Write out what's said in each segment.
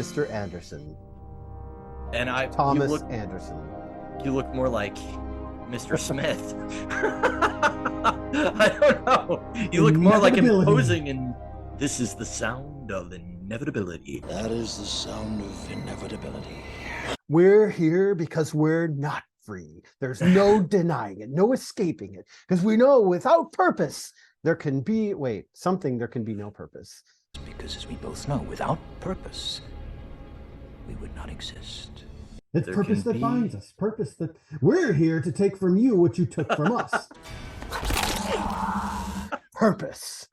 Mr. Anderson. And Thomas Anderson. You look more like Mr. Smith. I don't know. You look more like imposing, and this is the sound of inevitability. That is the sound of inevitability. We're here because we're not free. There's no denying it, no escaping it, because we know without purpose there can be there can be no purpose. Because as we both know, without purpose, we would not exist. It's purpose that binds us. Purpose that we're here to take from you what you took from us. Purpose.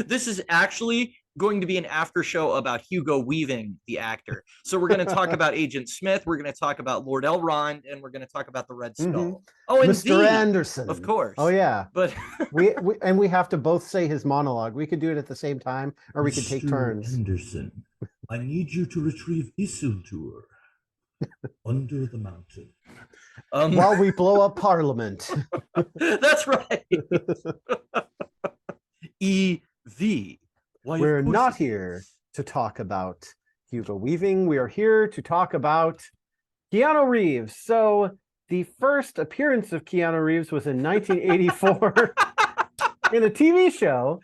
This is actually going to be an after show about Hugo Weaving, the actor. So we're going to talk about Agent Smith. We're going to talk about Lord Elrond, and we're going to talk about the Red Skull. Mm-hmm. Oh, and Mr. Anderson, of course. Oh yeah, but we have to both say his monologue. We could do it at the same time, or we could take turns. Anderson, I need you to retrieve Isildur under the mountain. While we blow up Parliament. That's right. E.V. We're not here to talk about Hugo Weaving. We are here to talk about Keanu Reeves. So the first appearance of Keanu Reeves was in 1984 in a TV show,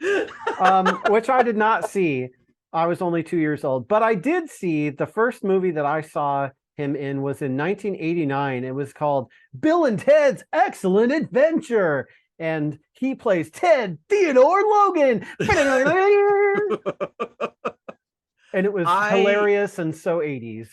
which I did not see. I was only 2 years old, but I did see the first movie that I saw him in was in 1989. It was called Bill and Ted's Excellent Adventure. And he plays Ted Theodore Logan. And it was hilarious and so 80s.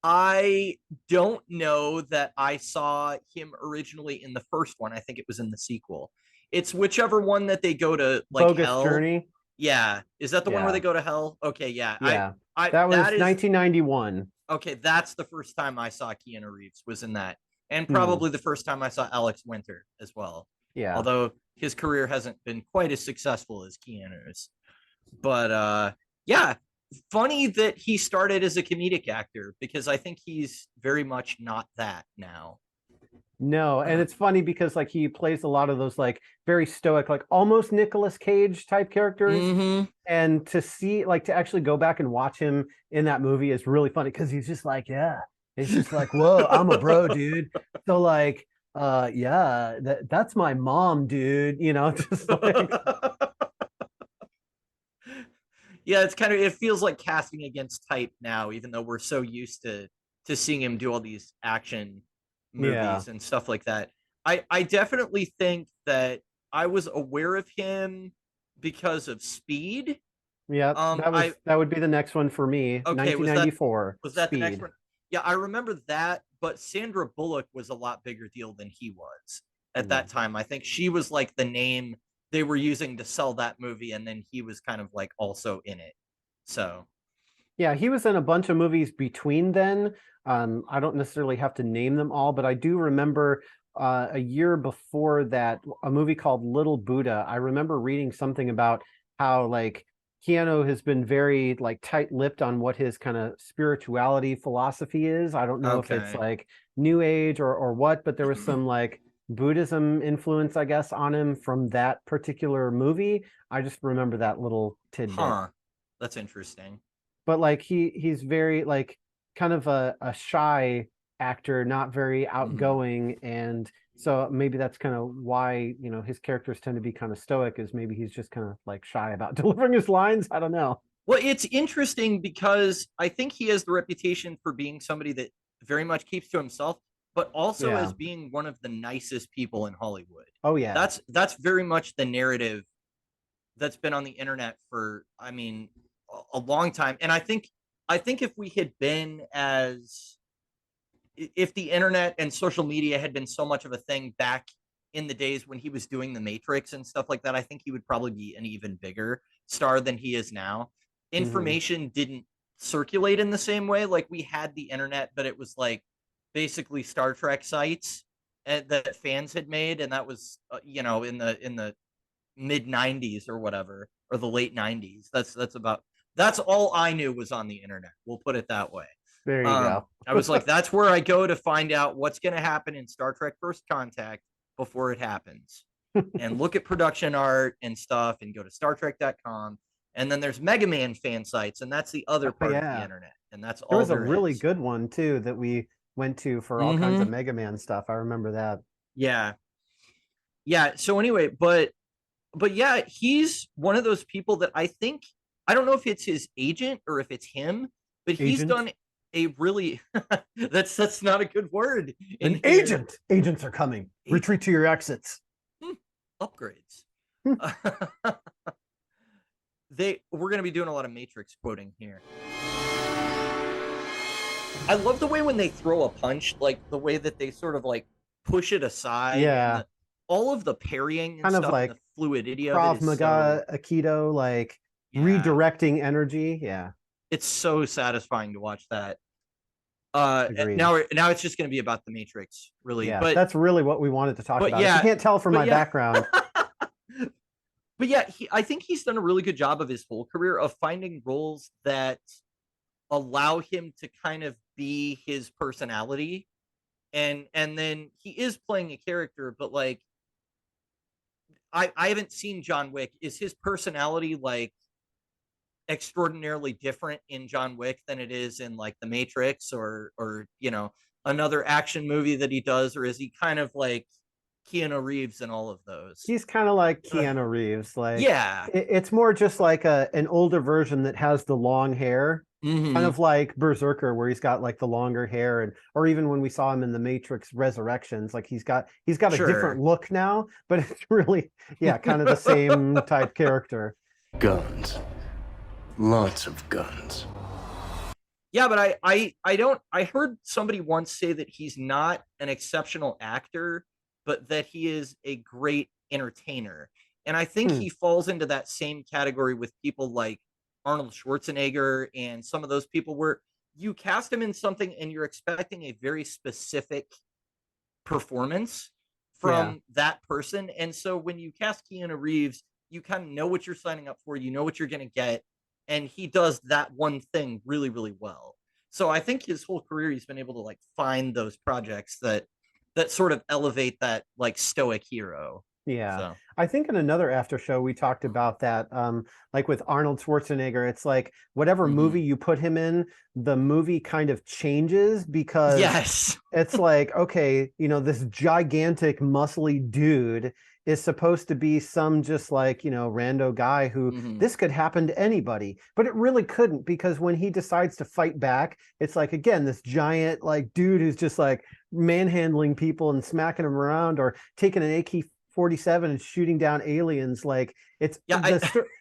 I don't know that I saw him originally in the first one. I think it was in the sequel. It's whichever one that they go to, like, Bogus hell. Journey. Yeah. Is that the one where they go to hell? Okay, yeah. Yeah. That was 1991. Okay, that's the first time I saw Keanu Reeves was in that. And probably the first time I saw Alex Winter as well. Yeah. Although his career hasn't been quite as successful as Keanu's. But yeah, funny that he started as a comedic actor, because I think he's very much not that now. No, and it's funny because like he plays a lot of those like very stoic, like almost Nicolas Cage type characters. Mm-hmm. And to see, like, to actually go back and watch him in that movie is really funny because he's just like, he's just like, whoa, I'm a bro, dude. So like, that's my mom, dude. You know, just like. Yeah, it feels like casting against type now, even though we're so used to seeing him do all these action movies and stuff like that. I definitely think that I was aware of him because of Speed. Yeah, that would be the next one for me. Okay, 1994. Was that Speed. The next one? Yeah, I remember that, but Sandra Bullock was a lot bigger deal than he was at that time. I think she was like the name they were using to sell that movie, and then he was kind of like also in it. So yeah, he was in a bunch of movies between then. I don't necessarily have to name them all, but I do remember a year before that, a movie called Little Buddha. I remember reading something about how like Keanu has been very like tight-lipped on what his kind of spirituality philosophy is. I don't know if it's like New Age or what, but there was some like Buddhism influence, I guess, on him from that particular movie. I just remember that little tidbit. Huh. That's interesting. But like he's very like kind of a shy actor, not very outgoing, and so maybe that's kind of why, you know, his characters tend to be kind of stoic, is maybe he's just kind of like shy about delivering his lines. I don't know. Well, it's interesting because I think he has the reputation for being somebody that very much keeps to himself, but also as being one of the nicest people in Hollywood. Oh yeah. That's very much the narrative that's been on the internet for, I mean, a long time. And I think if we had been if the internet and social media had been so much of a thing back in the days when he was doing The Matrix and stuff like that, I think he would probably be an even bigger star than he is now. Information didn't circulate in the same way. Like, we had the internet, but it was like basically Star Trek sites that fans had made, and that was in the mid 90s or whatever, or the late 90s. That's all I knew was on the internet. We'll put it that way. There you go. I was like, that's where I go to find out what's going to happen in Star Trek First Contact before it happens. And look at production art and stuff, and go to StarTrek.com And then there's Mega Man fan sites, and that's the other part of the yeah. internet. And that's There all was a there really is. good one too that we went to for all kinds of Mega Man stuff. I remember that. Yeah. Yeah. So anyway, but yeah, he's one of those people that I think, I don't know if it's his agent or if it's him, but he's Agent? done a really that's not a good word in An here. agent. Agents are coming. Agent. Retreat to your exits. Upgrades. Hmm. We're going to be doing a lot of Matrix quoting here. I love the way when they throw a punch, like the way that they sort of like push it aside. Yeah. And all of the parrying and Kind of stuff like and the fluidity of Krav it is Maga, Aikido, like redirecting energy. Yeah. it's so satisfying to watch that. Agreed. Now it's just going to be about the Matrix, really. Yeah, but that's really what we wanted to talk but about. yeah, If you can't tell from but my yeah. background. But yeah, I think he's done a really good job of his whole career of finding roles that allow him to kind of be his personality, and then he is playing a character, but like I haven't seen John Wick. Is his personality like extraordinarily different in John Wick than it is in like The Matrix or another action movie that he does, or is he kind of like Keanu Reeves in all of those? He's kind of like Keanu Reeves. Like, Yeah. it's more just like an older version that has the long hair, kind of like BRZRKR, where he's got like the longer hair, and or even when we saw him in The Matrix Resurrections, like he's got a different look now, but it's really kind of the same type character. Guns. Lots of guns. Yeah, but I heard somebody once say that he's not an exceptional actor, but that he is a great entertainer. And I think he falls into that same category with people like Arnold Schwarzenegger and some of those people, where you cast him in something and you're expecting a very specific performance from that person. And so when you cast Keanu Reeves, you kind of know what you're signing up for, you know what you're going to get, and he does that one thing really, really well. So I think his whole career he's been able to like find those projects that sort of elevate that like stoic hero. Yeah. So. I think in another after show we talked about that, like with Arnold Schwarzenegger, it's like whatever movie you put him in, the movie kind of changes, because it's like, okay, this gigantic muscly dude is supposed to be some just like, rando guy who this could happen to anybody, but it really couldn't, because when he decides to fight back, it's like, again, this giant like dude who's just like manhandling people and smacking them around, or taking an AK-47 and shooting down aliens. Like, it's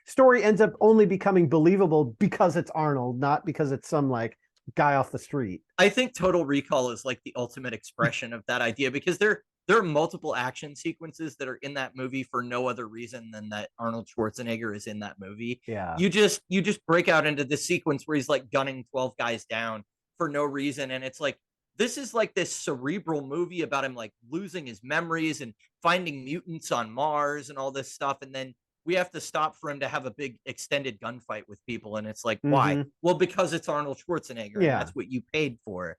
story ends up only becoming believable because it's Arnold, not because it's some like guy off the street. I think Total Recall is like the ultimate expression of that idea, because there are multiple action sequences that are in that movie for no other reason than that Arnold Schwarzenegger is in that movie. Yeah. You just break out into this sequence where he's like gunning 12 guys down for no reason, and it's like, this is like this cerebral movie about him like losing his memories and finding mutants on Mars and all this stuff. And then we have to stop for him to have a big extended gunfight with people. And it's like, why? Well, because it's Arnold Schwarzenegger. And that's what you paid for,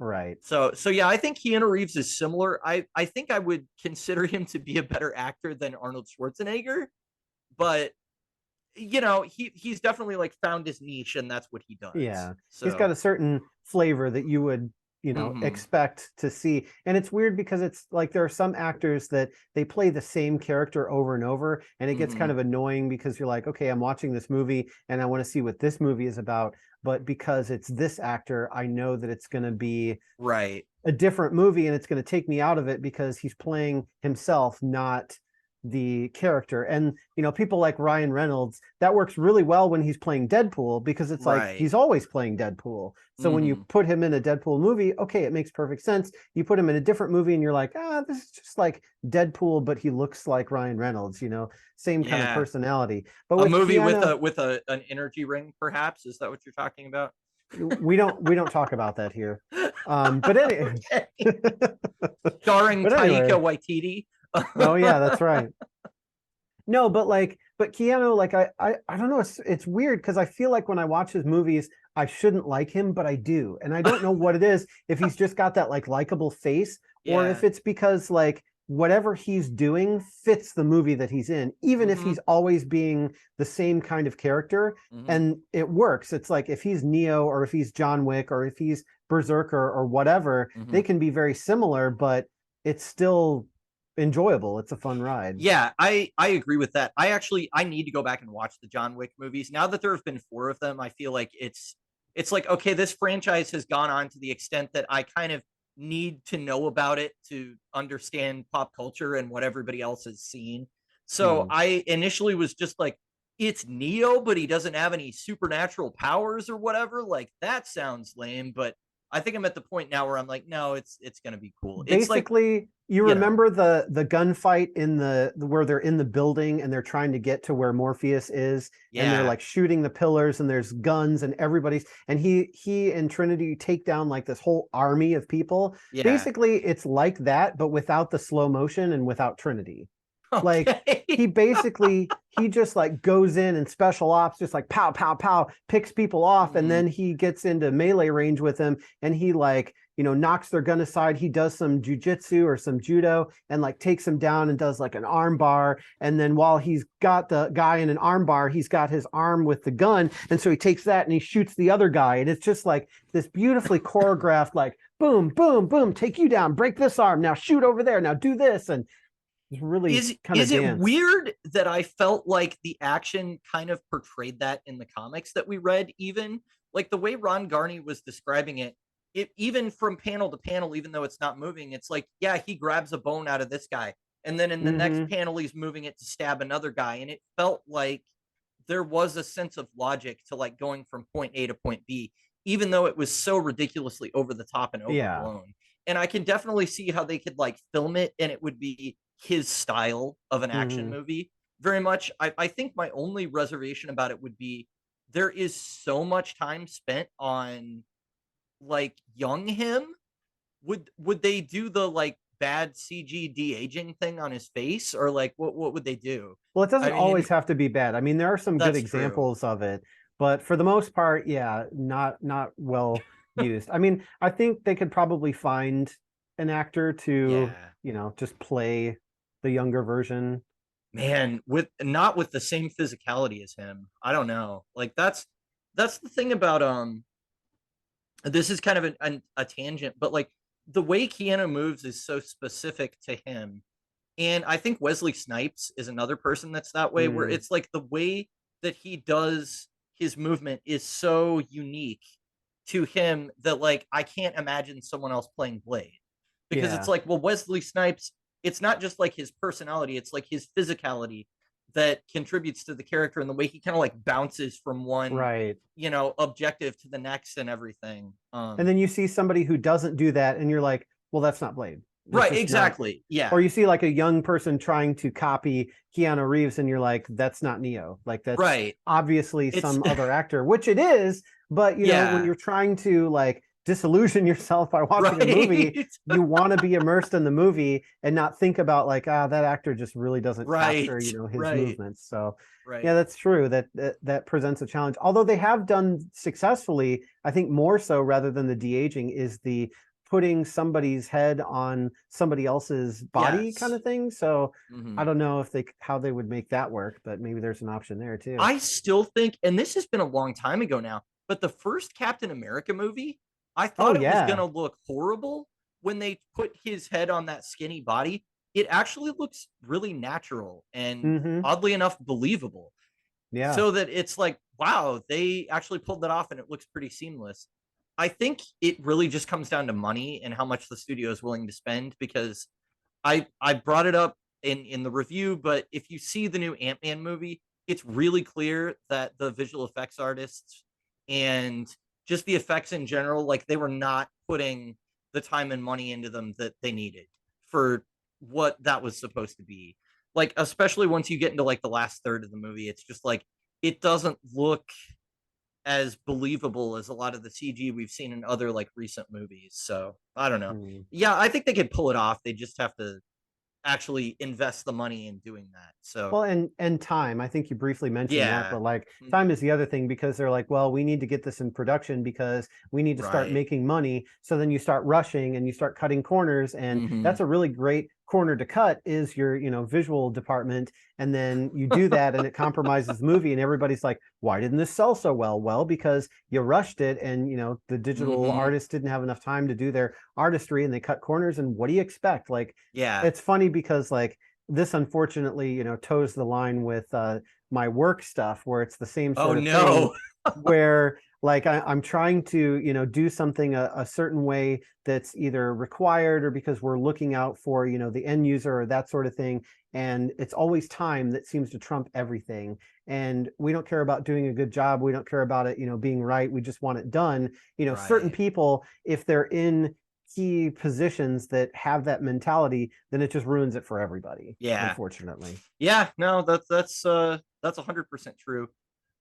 Right. So yeah, I think Keanu Reeves is similar. I think I would consider him to be a better actor than Arnold Schwarzenegger, but he's definitely like found his niche, and that's what he does. Yeah. So He's got a certain flavor that you would, expect to see. And it's weird because it's like there are some actors that they play the same character over and over, and it gets kind of annoying, because you're like, okay, I'm watching this movie and I want to see what this movie is about, but because it's this actor, I know that it's going to be a different movie, and it's going to take me out of it because he's playing himself, not the character. And people like Ryan Reynolds, that works really well when he's playing Deadpool, because it's like he's always playing Deadpool. So when you put him in a Deadpool movie, okay, it makes perfect sense. You put him in a different movie and you're like, this is just like Deadpool, but he looks like Ryan Reynolds, same kind of personality. But a movie Keanu, with an energy ring, perhaps, is that what you're talking about? We don't talk about that here. But anyway, starring Taika Waititi. Oh yeah, that's right. No, but Keanu, like I don't know, it's weird, because I feel like when I watch his movies, I shouldn't like him, but I do. And I don't know what it is, if he's just got that like likable face, or if it's because like whatever he's doing fits the movie that he's in, even if he's always being the same kind of character, and it works. It's like if he's Neo or if he's John Wick or if he's Berserker or whatever, they can be very similar, but it's still enjoyable. It's a fun ride. Yeah, I agree with that. I need to go back and watch the John Wick movies. Now that there have been 4 of them, I feel like it's like, okay, this franchise has gone on to the extent that I kind of need to know about it to understand pop culture and what everybody else has seen. So I initially was just like, it's Neo, but he doesn't have any supernatural powers or whatever. Like, that sounds lame, but I think I'm at the point now where I'm like, no, it's going to be cool. Basically, it's like, you remember the gunfight in the where they're in the building and they're trying to get to where Morpheus is, and they're like shooting the pillars and there's guns and everybody's, and he and Trinity take down like this whole army of people. Basically, it's like that, but without the slow motion and without Trinity. Like he just like goes in and special ops, just like pow, pow, pow, picks people off. And then he gets into melee range with them and he like, knocks their gun aside. He does some jujitsu or some judo and like takes him down and does like an arm bar. And then while he's got the guy in an arm bar, he's got his arm with the gun. And so he takes that and he shoots the other guy. And it's just like this beautifully choreographed, like boom, boom, boom, take you down, break this arm, now shoot over there, now do this. And it's really is it weird that I felt like the action kind of portrayed that in the comics that we read? Even like the way Ron Garney was describing it, even from panel to panel, even though it's not moving, it's like, yeah, he grabs a bone out of this guy, and then in the next panel he's moving it to stab another guy, and it felt like there was a sense of logic to like going from point A to point B, even though it was so ridiculously over the top and overblown. And I can definitely see how they could like film it and it would be his style of an action movie very much. I think my only reservation about it would be there is so much time spent on like young him. Would they do the like bad CG de-aging thing on his face, or like what would they do? Well, it doesn't always have to be bad. I mean, there are some good examples of it, but for the most part, not well used. I mean, I think they could probably find an actor to just play the younger version. Man, not with the same physicality as him. I don't know. Like that's the thing about this is kind of a tangent, but like the way Keanu moves is so specific to him. And I think Wesley Snipes is another person that's that way, where it's like the way that he does his movement is so unique to him that like I can't imagine someone else playing Blade. Because it's like, well, Wesley Snipes, it's not just like his personality, it's like his physicality that contributes to the character and the way he kind of like bounces from one objective to the next and everything. And then you see somebody who doesn't do that and you're like, well, that's not Blade. Right, exactly. Yeah. Or you see like a young person trying to copy Keanu Reeves and you're like, that's not Neo. Like that's obviously some other actor, which it is, but you know, when you're trying to like disillusion yourself by watching a movie, you want to be immersed in the movie and not think about like, that actor just really doesn't capture, his movements. So yeah, that's true. That presents a challenge. Although they have done successfully, I think more so rather than the de-aging is the putting somebody's head on somebody else's body kind of thing. So I don't know if how they would make that work, but maybe there's an option there too. I still think, and this has been a long time ago now, but the first Captain America movie, I thought it was going to look horrible when they put his head on that skinny body. It actually looks really natural and oddly enough, believable. Yeah. So that it's like, wow, they actually pulled that off and it looks pretty seamless. I think it really just comes down to money and how much the studio is willing to spend, because I brought it up in the review, but if you see the new Ant-Man movie, it's really clear that the visual effects artists and just the effects in general, like they were not putting the time and money into them that they needed for what that was supposed to be. Like, especially once you get into like the last third of the movie, it's just like, it doesn't look as believable as a lot of the CG we've seen in other like recent movies. So I don't know. Yeah, I think they could pull it off. They just have to actually invest the money in doing that. So well, and time. I think you briefly mentioned that, but like time is the other thing, because they're like, well, we need to get this in production because we need to start making money. So then you start rushing and you start cutting corners, and that's a really great corner to cut is your, visual department. And then you do that and it compromises the movie, and everybody's like, why didn't this sell so well? Well, because you rushed it, and the digital artists didn't have enough time to do their artistry, and they cut corners. And what do you expect? Like, Yeah. it's funny because like this unfortunately, toes the line with my work stuff, where it's the same sort of thing, where like I'm trying to, do something a certain way that's either required or because we're looking out for, the end user or that sort of thing. And it's always time that seems to trump everything. And we don't care about doing a good job. We don't care about it, being right. We just want it done. Certain people, if they're in key positions that have that mentality, then it just ruins it for everybody. Yeah. Unfortunately. Yeah, no, that's 100% true.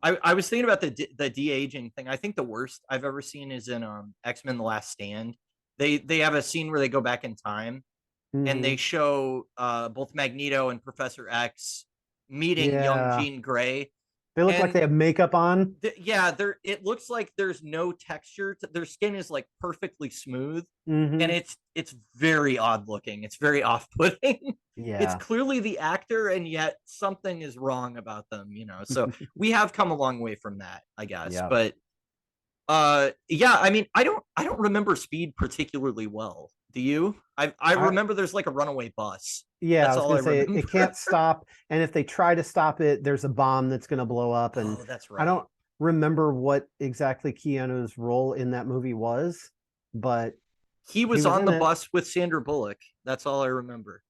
I was thinking about the de-aging thing. I think the worst I've ever seen is in X-Men: The Last Stand. They have a scene where they go back in time and they show both Magneto and Professor X meeting young Jean Grey. They look like they have makeup on. It looks like there's no texture. Their skin is like perfectly smooth, and it's very odd looking. It's very off-putting. Yeah, it's clearly the actor, and yet something is wrong about them. So we have come a long way from that, I guess. Yeah. But I mean, I don't remember Speed particularly well. Do you? I remember there's like a runaway bus. Yeah, that's I was gonna say it can't stop, and if they try to stop it, there's a bomb that's gonna blow up. And that's right. I don't remember what exactly Keanu's role in that movie was, but he was on the bus with Sandra Bullock. That's all I remember.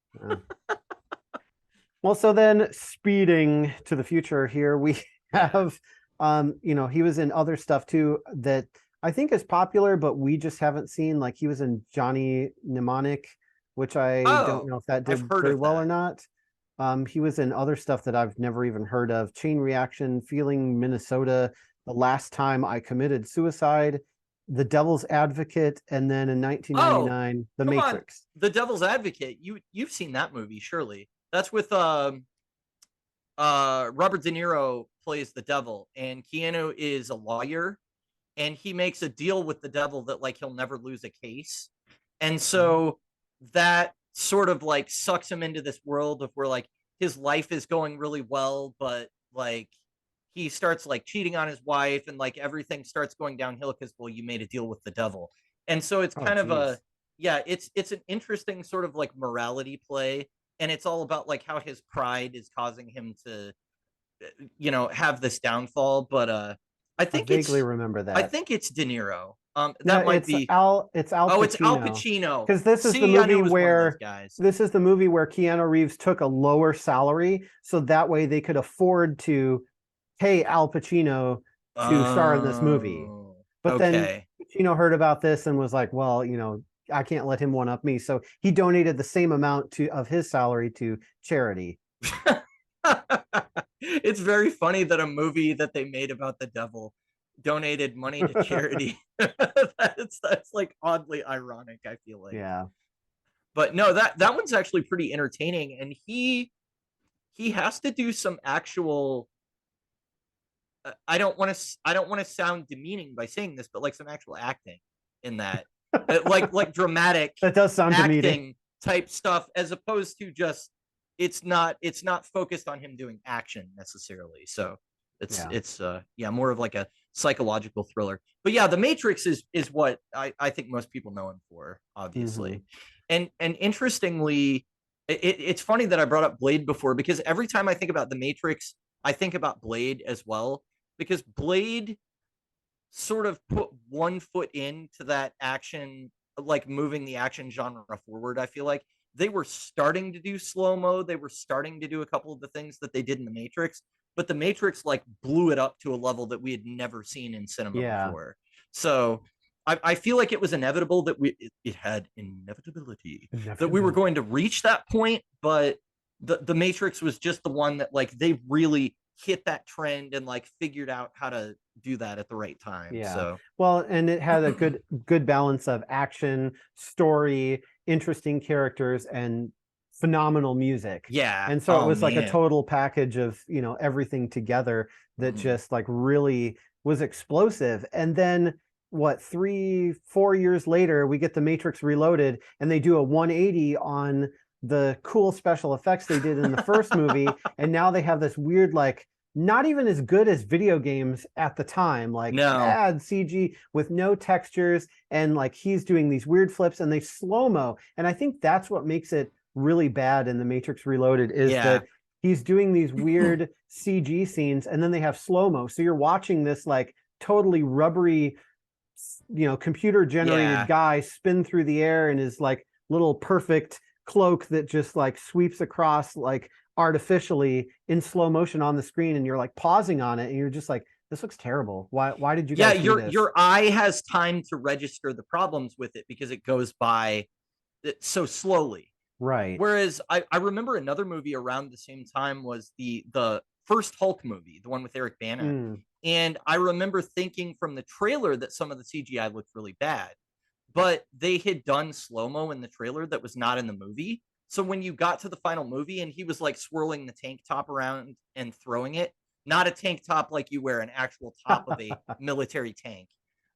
Well, so then speeding to the future here, we have he was in other stuff too that I think is popular, but we just haven't seen. Like, he was in Johnny Mnemonic, which I don't know if that did very well or not. He was in other stuff that I've never even heard of. Chain Reaction, Feeling Minnesota, The Last Time I Committed Suicide, The Devil's Advocate, and then in 1999, The Matrix. The Devil's Advocate. You've seen that movie, surely. That's with Robert De Niro plays the devil, and Keanu is a lawyer, and he makes a deal with the devil that like he'll never lose a case. And so that sort of like sucks him into this world of where like his life is going really well, but like he starts like cheating on his wife, and like everything starts going downhill because, well, you made a deal with the devil. And so it's kind of it's an interesting sort of like morality play, and it's all about like how his pride is causing him to have this downfall. But I vaguely remember that. I think it's De Niro. That might be Al. It's Al Pacino. Oh, it's Al Pacino. Because this is the movie where Keanu Reeves took a lower salary, so that way they could afford to pay Al Pacino to star in this movie. But then Pacino heard about this and was like, "Well, I can't let him one up me," so he donated the same amount of his salary to charity. It's very funny that a movie that they made about the devil donated money to charity. that's like oddly ironic, I feel like. Yeah. But no, that one's actually pretty entertaining, and he has to do some actual I don't want to sound demeaning by saying this, but like some actual acting in that. like dramatic that does sound acting demeaning type stuff, as opposed to just it's not focused on him doing action necessarily. So it's more of like a psychological thriller. But yeah, The Matrix is what I think most people know him for, obviously. And interestingly, it's funny that I brought up Blade before, because every time I think about The Matrix, I think about Blade as well, because Blade sort of put one foot into that action, like moving the action genre forward. I feel like they were starting to do slow-mo. They were starting to do a couple of the things that they did in The Matrix, but The Matrix like blew it up to a level that we had never seen in cinema before. So I feel like it was inevitable that it had inevitability that we were going to reach that point, but the Matrix was just the one that like they really hit that trend and like figured out how to do that at the right time. Yeah. So well, and it had a good balance of action, story, interesting characters, and phenomenal music. Yeah. And so it was like a total package of, everything together that just like really was explosive. And then what, 3-4 years later, we get The Matrix Reloaded, and they do a 180 on the cool special effects they did in the first movie, and now they have this weird, like, not even as good as video games at the time, like bad CG with no textures, and like he's doing these weird flips and they slow-mo. And I think that's what makes it really bad in The Matrix Reloaded, is that he's doing these weird CG scenes and then they have slow-mo. So you're watching this like totally rubbery, computer generated guy spin through the air in his like little perfect cloak that just like sweeps across like artificially in slow motion on the screen, and you're like pausing on it and you're just like, this looks terrible. Why did you guys do this? Your eye has time to register the problems with it because it goes by so slowly. Right. Whereas I remember another movie around the same time was the first Hulk movie, the one with Eric Bana. And I remember thinking from the trailer that some of the CGI looked really bad, but they had done slow-mo in the trailer that was not in the movie. So when you got to the final movie and he was like swirling the tank top around and throwing it, not a tank top like you wear, an actual top of a military tank.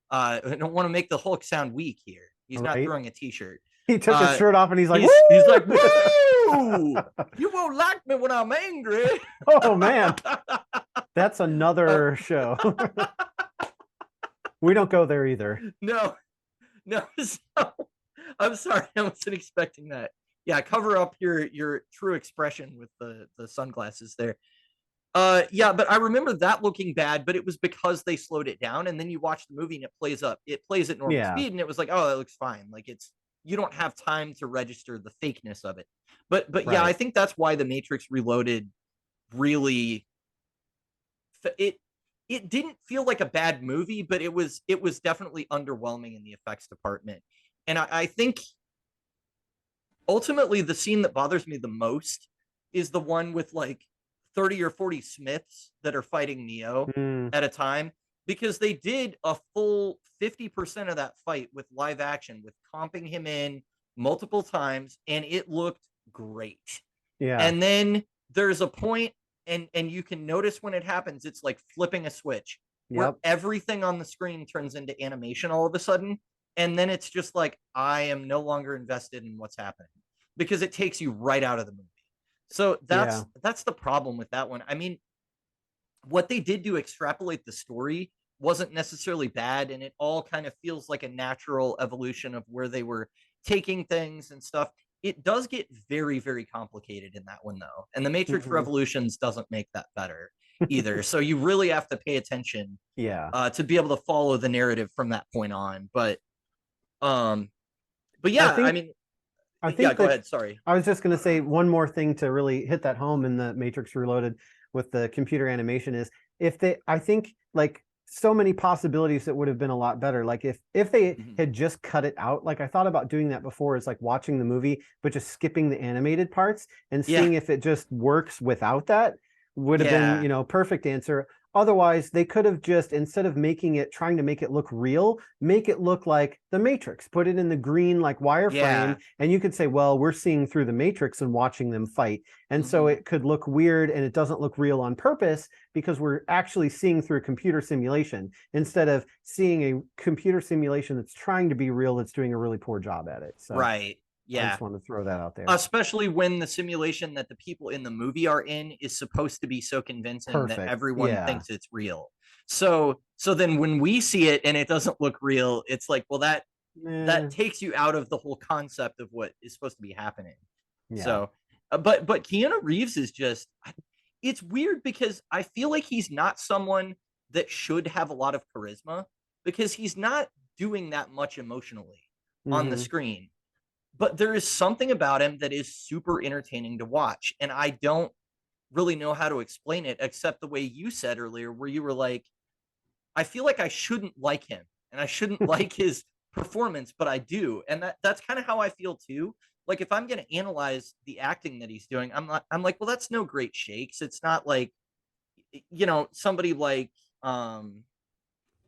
I don't want to make the Hulk sound weak here. He's not throwing a t-shirt. He took his shirt off and he's like, he's like, woo! You won't like me when I'm angry. Oh man, that's another show. We don't go there either. No. So, I'm sorry, I wasn't expecting that. Yeah, cover up your true expression with the sunglasses there. Yeah, but I remember that looking bad, but it was because they slowed it down, and then you watch the movie and it plays at normal speed, and it was like, oh, that looks fine. Like you don't have time to register the fakeness of it. But yeah, I think that's why The Matrix Reloaded really it didn't feel like a bad movie, but it was definitely underwhelming in the effects department. And I think ultimately the scene that bothers me the most is the one with like 30 or 40 Smiths that are fighting Neo at a time, because they did a full 50% of that fight with live action, with comping him in multiple times, and it looked great. Yeah. And then there's a point, and you can notice when it happens, it's like flipping a switch where everything on the screen turns into animation all of a sudden. And then it's just like, I am no longer invested in what's happening because it takes you right out of the movie. So that's the problem with that one. I mean, what they did to extrapolate the story wasn't necessarily bad, and it all kind of feels like a natural evolution of where they were taking things and stuff. It does get very, very complicated in that one, though. And The Matrix Revolutions doesn't make that better either. So you really have to pay attention to be able to follow the narrative from that point on. But yeah, I think go ahead. Sorry. I was just going to say one more thing to really hit that home in The Matrix Reloaded with the computer animation is I think like so many possibilities that would have been a lot better. Like if they had just cut it out, like I thought about doing that before, is like watching the movie, but just skipping the animated parts and seeing if it just works without that would have been, perfect answer. Otherwise, they could have just, instead of trying to make it look real, make it look like The Matrix, put it in the green, like wireframe. And you could say, well, we're seeing through The Matrix and watching them fight. And so it could look weird and it doesn't look real on purpose because we're actually seeing through a computer simulation instead of seeing a computer simulation that's trying to be real, that's doing a really poor job at it. So Yeah. I just want to throw that out there. Especially when the simulation that the people in the movie are in is supposed to be so convincing that everyone thinks it's real. So then when we see it and it doesn't look real, it's like, well, that takes you out of the whole concept of what is supposed to be happening. Yeah. So, but Keanu Reeves is just, it's weird because I feel like he's not someone that should have a lot of charisma because he's not doing that much emotionally on the screen. But there is something about him that is super entertaining to watch. And I don't really know how to explain it, except the way you said earlier, where you were like, I feel like I shouldn't like him and I shouldn't like his performance, but I do. And that's kind of how I feel too. Like if I'm going to analyze the acting that he's doing, I'm like, well, that's no great shakes. It's not like, somebody like, I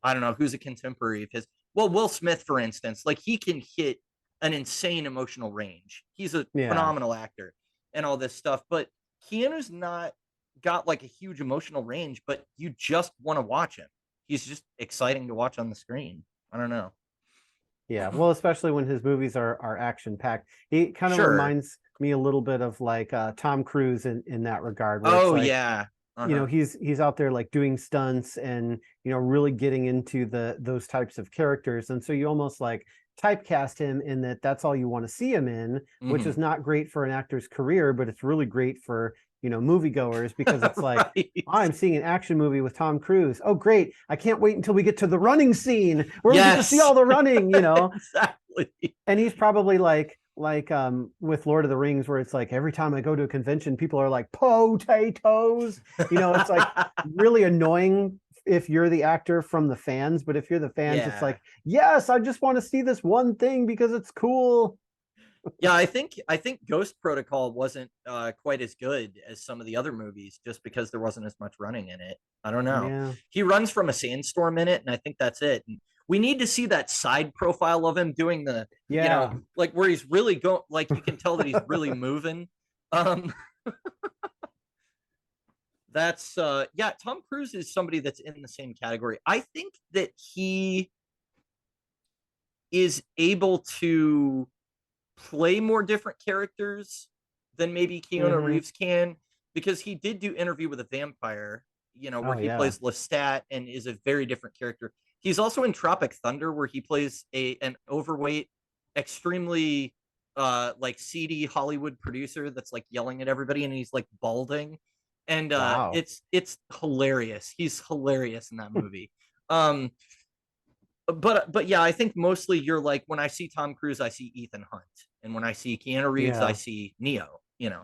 don't know, who's a contemporary of his. Well, Will Smith, for instance, like he can hit an insane emotional range. He's a phenomenal actor and all this stuff, but Keanu's not got like a huge emotional range, but you just want to watch him. He's just exciting to watch on the screen. I don't know. Yeah, well, especially when his movies are action packed. He kind of reminds me a little bit of like Tom Cruise in that regard. Where it's Oh like, yeah. you know, he's out there like doing stunts and, you know, really getting into those types of characters. And so you almost like typecast him in that's all you want to see him in, which is not great for an actor's career, but it's really great for, you know, moviegoers, because it's like, Right. I'm seeing an action movie with Tom Cruise. Oh, great. I can't wait until we get to the running scene where we get to see all the running, you know. Exactly. And he's probably like with Lord of the Rings, where it's like every time I go to a convention, people are like potatoes. You know, it's like really annoying if you're the actor from the fans, but if you're the fans, it's like, yes, I just want to see this one thing because it's cool. Yeah, I think Ghost Protocol wasn't quite as good as some of the other movies, just because there wasn't as much running in it. I don't know. Yeah. He runs from a sandstorm in it, and I think that's it. And we need to see that side profile of him doing the, you know, like where he's really going, like you can tell that he's really moving. That's yeah, Tom Cruise is somebody that's in the same category. I think that he is able to play more different characters than maybe Keanu Reeves can, because he did do Interview with a Vampire, you know, where he plays Lestat and is a very different character. He's also in Tropic Thunder, where he plays an overweight, extremely like seedy Hollywood producer that's like yelling at everybody, and he's like balding, and it's hilarious. He's hilarious in that movie. But yeah, I think mostly you're like, when I see Tom Cruise, I see Ethan Hunt, and when I see Keanu Reeves, I see Neo, you know,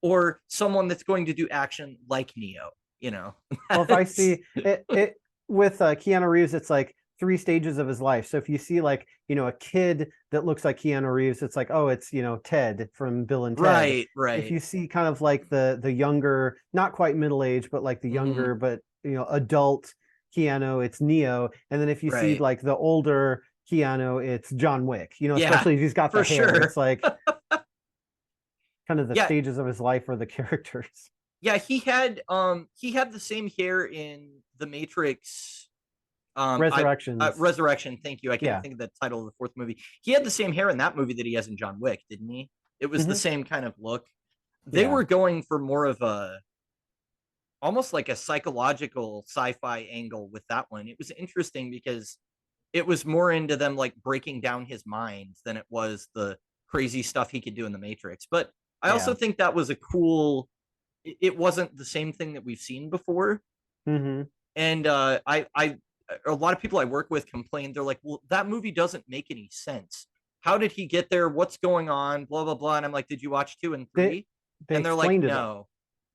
or someone that's going to do action like Neo, you know. Well, if I see it with Keanu Reeves, it's like 3 stages of his life. So if you see like, you know, a kid that looks like Keanu Reeves, it's like, oh, it's, you know, Ted from Bill and Ted. Right. If you see kind of like the younger, not quite middle age, but like the younger, but, you know, adult Keanu, it's Neo. And then if you see like the older Keanu, it's John Wick, you know, especially if he's got the hair. It's like kind of the stages of his life or the characters. Yeah, he had the same hair in The Matrix. Resurrection. Resurrection. Thank you. I can't think of the title of the 4th movie. He had the same hair in that movie that he has in John Wick, didn't he? It was the same kind of look. They were going for more of a, almost like a psychological sci-fi angle with that one. It was interesting because it was more into them like breaking down his mind than it was the crazy stuff he could do in The Matrix. But I also think that was a cool, it wasn't the same thing that we've seen before. And a lot of people I work with complained. They're like, well, that movie doesn't make any sense. How did he get there? What's going on? Blah, blah, blah. And I'm like, did you watch 2 and 3? And they're like, no.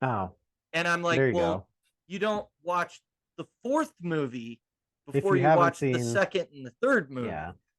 Oh. And I'm like, you don't watch the 4th movie before you watch the 2nd and the 3rd movie.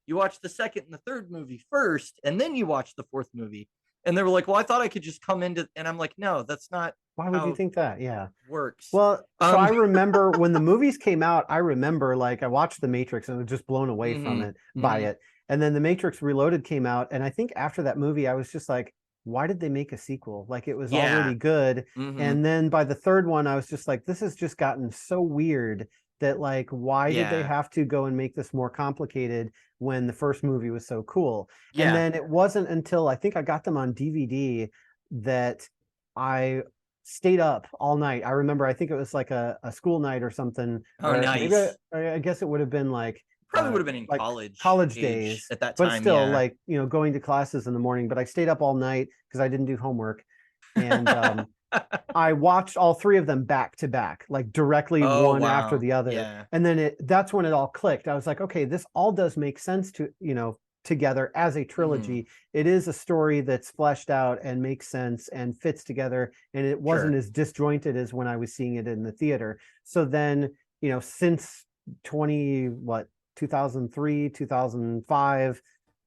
You watch the 2nd and the 3rd movie first, and then you watch the 4th movie. And they were like, well, I thought I could just come into, and I'm like, no, that's not. Why would you think that? Works. Well, so I remember when the movies came out, I remember like I watched The Matrix and was just blown away from it, by it. And then The Matrix Reloaded came out. And I think after that movie, I was just like, why did they make a sequel? Like it was already good. And then by the 3rd one, I was just like, this has just gotten so weird that like, why did they have to go and make this more complicated when the first movie was so cool? And then it wasn't until I think I got them on DVD that I stayed up all night. I remember, I think it was like a school night or something. Oh, nice. Maybe I guess it would have been like, probably would have been in like college days at that time, but still like, you know, going to classes in the morning. But I stayed up all night because I didn't do homework, and I watched all 3 of them back to back, like directly one after the other. And then that's when it all clicked. I was like, okay, this all does make sense to, you know, together as a trilogy. It is a story that's fleshed out and makes sense and fits together, and it wasn't as disjointed as when I was seeing it in the theater. So then, you know, since 2003, 2005,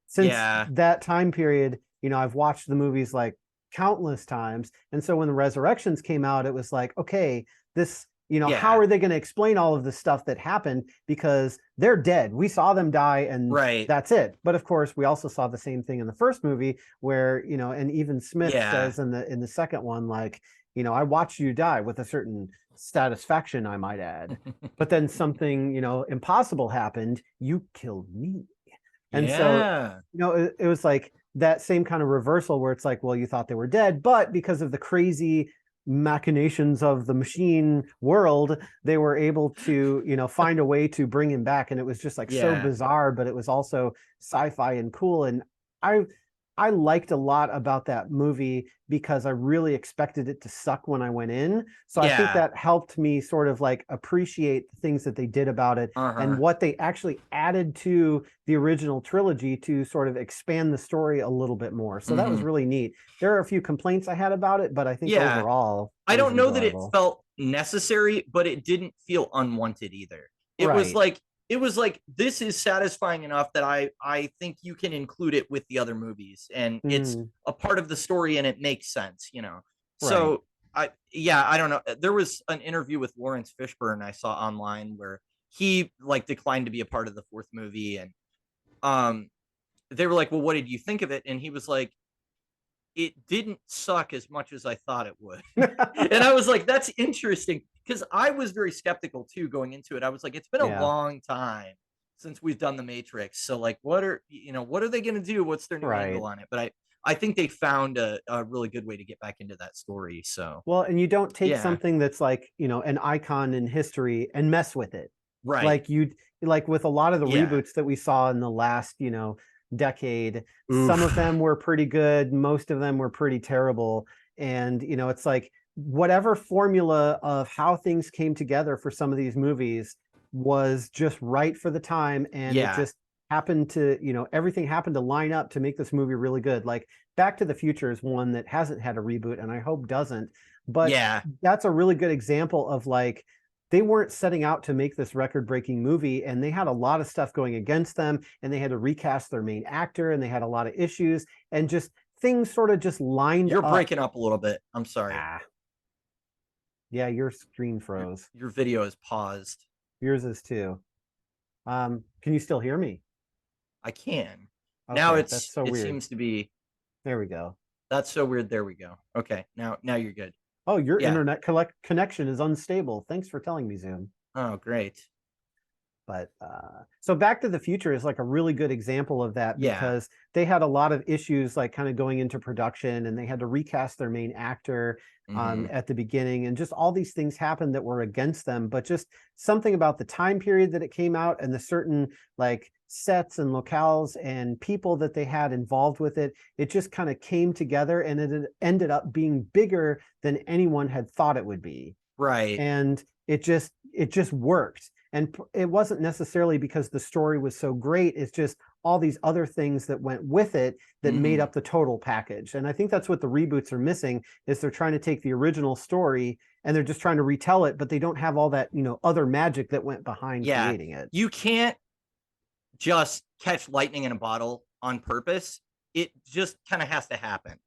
since that time period, you know, I've watched the movies like countless times. And so when the Resurrections came out, it was like, okay, this, you know, how are they going to explain all of the stuff that happened? Because they're dead. We saw them die, and that's it. But of course, we also saw the same thing in the first movie where, you know, and even Smith says in the 2nd one, like, you know, I watched you die with a certain satisfaction, I might add. But then something, you know, impossible happened. You killed me. And so, you know, it was like that same kind of reversal where it's like, well, you thought they were dead, but because of the crazy machinations of the machine world, they were able to, find a way to bring him back. And it was just like so bizarre, but it was also sci-fi and cool. And I liked a lot about that movie because I really expected it to suck when I went in. So I think that helped me sort of like appreciate the things that they did about it and what they actually added to the original trilogy to sort of expand the story a little bit more. So that was really neat. There are a few complaints I had about it, but I think overall, I don't know that it enjoyable. felt necessary, but it didn't feel unwanted either. It was like this is satisfying enough that I think you can include it with the other movies, and it's a part of the story and it makes sense, So I don't know. There was an interview with Lawrence Fishburne I saw online where he like declined to be a part of the fourth movie, and they were like, well, what did you think of it? And he was like, it didn't suck as much as I thought it would. And I was like, that's interesting, because I was very skeptical too going into it. I was like, it's been a long time since we've done the Matrix, so like what are they going to do? What's their new angle on it? But I think they found a really good way to get back into that story. So well, and you don't take something that's like an icon in history and mess with it, right? Like with a lot of the reboots that we saw in the last decade. Some of them were pretty good, most of them were pretty terrible, and it's like whatever formula of how things came together for some of these movies was just right for the time, and it just happened to everything happened to line up to make this movie really good. Like Back to the Future is one that hasn't had a reboot and I hope doesn't, but that's a really good example of like they weren't setting out to make this record-breaking movie, and they had a lot of stuff going against them, and they had to recast their main actor, and they had a lot of issues, and just things sort of just lined up. You're breaking up a little bit. I'm sorry. Yeah, your screen froze. Your video is paused. Yours is too. Can you still hear me? I can. Okay, now that's so it weird. Seems to be. There we go. That's so weird. There we go. Okay, now you're good. Oh, your internet connection is unstable. Thanks for telling me, Zoom. Oh, great. But so Back to the Future is like a really good example of that, because they had a lot of issues like kind of going into production, and they had to recast their main actor at the beginning, and just all these things happened that were against them. But just something about the time period that it came out and the certain like sets and locales and people that they had involved with it, it just kind of came together, and it ended up being bigger than anyone had thought it would be. Right. And it just worked. And it wasn't necessarily because the story was so great. It's just all these other things that went with it that made up the total package. And I think that's what the reboots are missing, is they're trying to take the original story and they're just trying to retell it, but they don't have all that, other magic that went behind creating it. You can't just catch lightning in a bottle on purpose. It just kind of has to happen.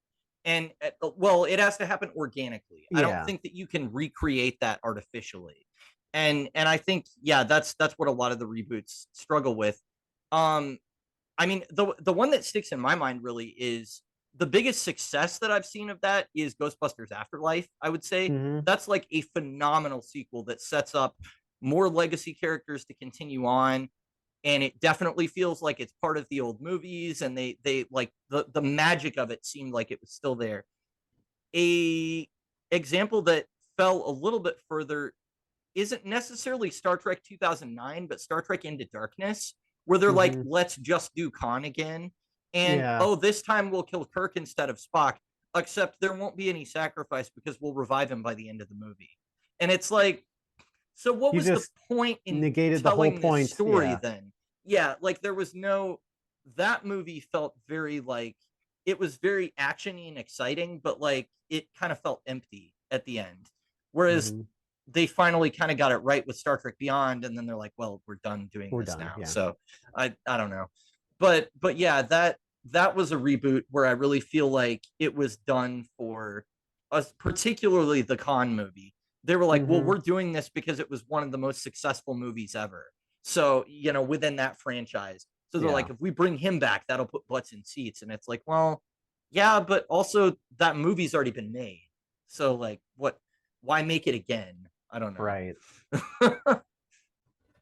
And well, it has to happen organically. I don't think that you can recreate that artificially. And I think that's what a lot of the reboots struggle with. I mean, the one that sticks in my mind really is the biggest success that I've seen of that is Ghostbusters Afterlife. I would say that's like a phenomenal sequel that sets up more legacy characters to continue on, and it definitely feels like it's part of the old movies, and they like the magic of it seemed like it was still there. A example that fell a little bit further isn't necessarily Star Trek 2009, but Star Trek Into Darkness, where they're like, let's just do Khan again. And, this time we'll kill Kirk instead of Spock, except there won't be any sacrifice because we'll revive him by the end of the movie. And it's like, so what was the point in negated telling the whole point this story then? Yeah, like there was that movie felt very like, it was very actiony and exciting, but like it kind of felt empty at the end. Whereas they finally kind of got it right with Star Trek Beyond, and then they're like, well, we're done doing this now. So I don't know. But yeah, that was a reboot where I really feel like it was done for us, particularly the Khan movie. They were like, well, we're doing this because it was one of the most successful movies ever. So, within that franchise. So they're like, if we bring him back, that'll put butts in seats. And it's like, well, yeah, but also that movie's already been made. So like, why make it again? I don't know. Right.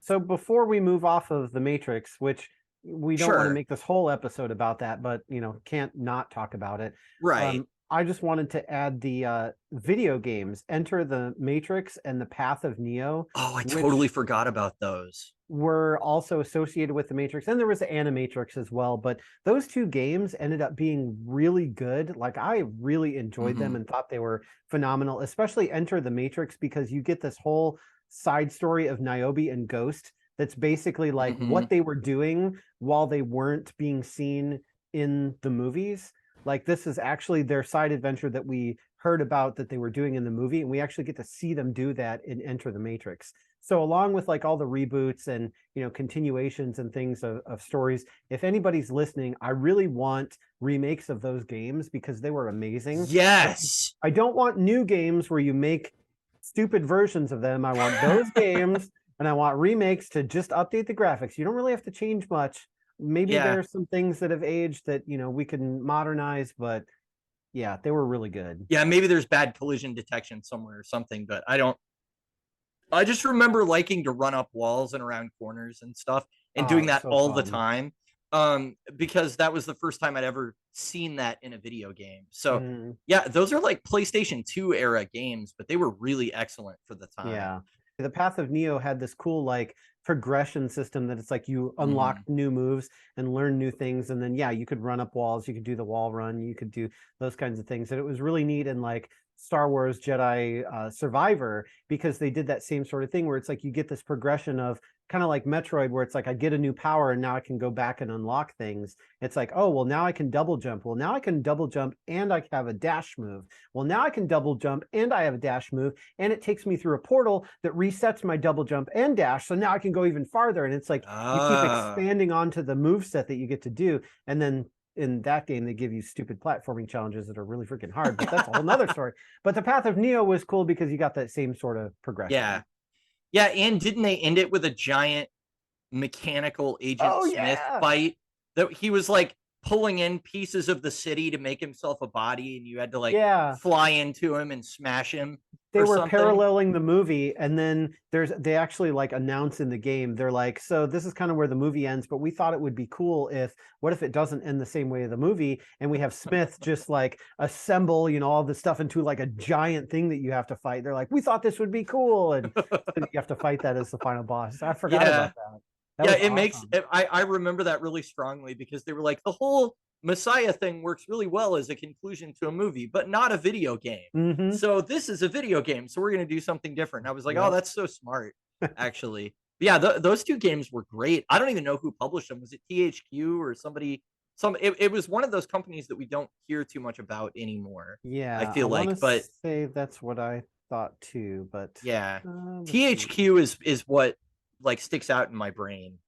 So before we move off of The Matrix, which we don't want to Sure. make this whole episode about that, but can't not talk about it. Right. I just wanted to add the video games, Enter the Matrix and The Path of Neo, Oh, I which totally forgot about those. were also associated with the Matrix, and there was the Animatrix as well. But those two games ended up being really good. Like, I really enjoyed them and thought they were phenomenal, especially Enter the Matrix, because you get this whole side story of Niobe and Ghost that's basically like what they were doing while they weren't being seen in the movies. Like, this is actually their side adventure that we heard about that they were doing in the movie, and we actually get to see them do that in Enter the Matrix. So along with like all the reboots and continuations and things of stories, if anybody's listening, I really want remakes of those games because they were amazing. Yes. I don't want new games where you make stupid versions of them. I want those games, and I want remakes to just update the graphics. You don't really have to change much. Maybe Yeah. there's some things that have aged that we can modernize, but yeah, they were really good. Yeah, maybe there's bad collision detection somewhere or something, but I just remember liking to run up walls and around corners and stuff and doing that So all the fun. time. Because that was the first time I'd ever seen that in a video game. So Mhm. yeah, those are like PlayStation 2 era games, but they were really excellent for the time. Yeah. The Path of Neo had this cool like progression system that it's like you unlocked new moves and learn new things, and then you could run up walls, you could do the wall run, you could do those kinds of things, and it was really neat. And like Star Wars Jedi Survivor, because they did that same sort of thing where it's like you get this progression of kind of like Metroid, where it's like I get a new power and now I can go back and unlock things. It's like, oh well, now I can double jump. Well, now I can double jump and I have a dash move. Well, now I can double jump and I have a dash move, and it takes me through a portal that resets my double jump and dash, so now I can go even farther. And it's like you keep expanding onto the move set that you get to do. And then in that game they give you stupid platforming challenges that are really freaking hard, but that's a whole nother story. But the Path of Neo was cool because you got that same sort of progression. Yeah, and didn't they end it with a giant mechanical Agent Oh, Smith yeah. fight that he was like pulling in pieces of the city to make himself a body, and you had to like fly into him and smash him? They or were something? paralleling the movie, and then they actually like announce in the game, they're like, so this is kind of where the movie ends, but we thought it would be cool what if it doesn't end the same way of the movie, and we have Smith just like assemble all the stuff into like a giant thing that you have to fight. They're like, we thought this would be cool, and you have to fight that as the final boss. I forgot about that. That was makes awesome. I remember that really strongly because they were like, the whole Messiah thing works really well as a conclusion to a movie, but not a video game. So this is a video game, so we're going to do something different. And I was like, oh, that's so smart, actually. But yeah, those two games were great. I don't even know who published them. Was it THQ or somebody? It was one of those companies that we don't hear too much about anymore. Yeah, I feel like, but say that's what I thought too. But yeah, let's THQ is what like sticks out in my brain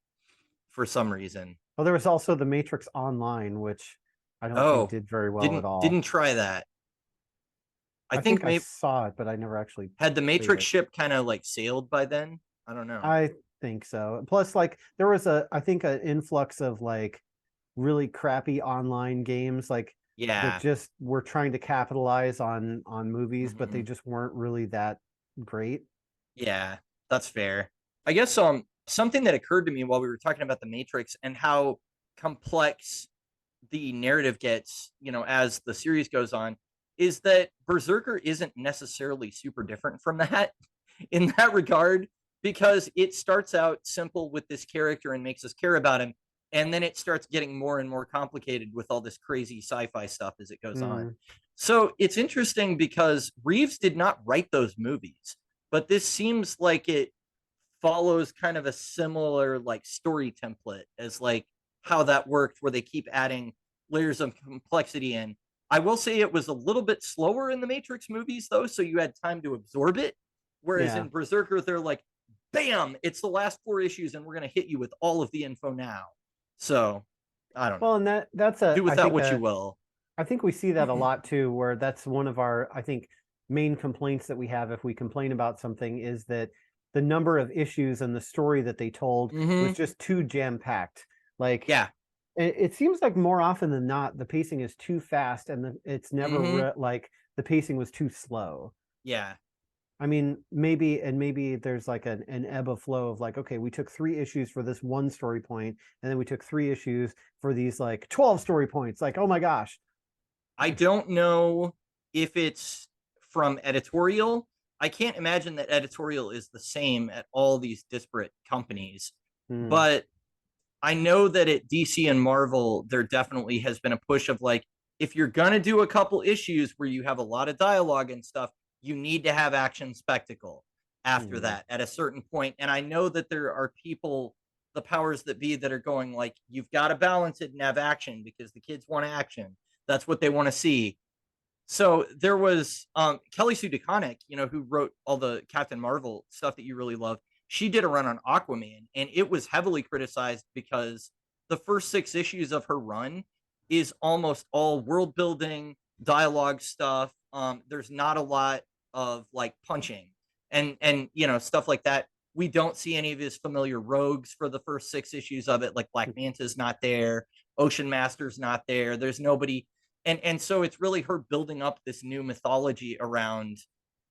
for some reason. Well, there was also the Matrix Online, which I don't think did very well at all. Didn't try that. I think I saw it, but I never actually had the Matrix ship kind of like sailed by then. I don't know. I think so. Plus, like there was I think an influx of like really crappy online games, like that just were trying to capitalize on movies, but they just weren't really that great. Yeah, that's fair. I guess something that occurred to me while we were talking about the Matrix and how complex the narrative gets, as the series goes on, is that Berserker isn't necessarily super different from that in that regard, because it starts out simple with this character and makes us care about him, and then it starts getting more and more complicated with all this crazy sci-fi stuff as it goes on. So it's interesting because Reeves did not write those movies, but this seems like it follows kind of a similar like story template as like how that worked, where they keep adding layers of complexity in. I will say it was a little bit slower in the Matrix movies though, so you had time to absorb it. Whereas in Berserker, they're like, bam, it's the last 4 issues and we're going to hit you with all of the info now. So I don't know. Well, and that's do with that what you will. I think we see that a lot too, where that's one of our, I think, main complaints that we have if we complain about something, is that the number of issues and the story that they told was just too jam-packed. Like, it seems like more often than not, the pacing is too fast, and it's never like the pacing was too slow. Yeah. I mean, maybe there's like an ebb of flow of like, okay, we took 3 issues for this one story point, and then we took 3 issues for these like 12 story points. Like, oh my gosh. I don't know if it's from editorial. I can't imagine that editorial is the same at all these disparate companies, Hmm. but I know that at DC and Marvel, there definitely has been a push of like, if you're gonna do a couple issues where you have a lot of dialogue and stuff, you need to have action spectacle after Hmm. that at a certain point. And I know that there are people, the powers that be, that are going like, you've got to balance it and have action because the kids want action. That's what they want to see. So there was Kelly Sue DeConnick, who wrote all the Captain Marvel stuff that you really love. She did a run on Aquaman, and it was heavily criticized because the first 6 issues of her run is almost all world building, dialogue stuff. There's not a lot of like punching and stuff like that. We don't see any of his familiar rogues for the first 6 issues of it. Like Black Manta's not there, Ocean Master's not there. There's nobody, and so it's really her building up this new mythology around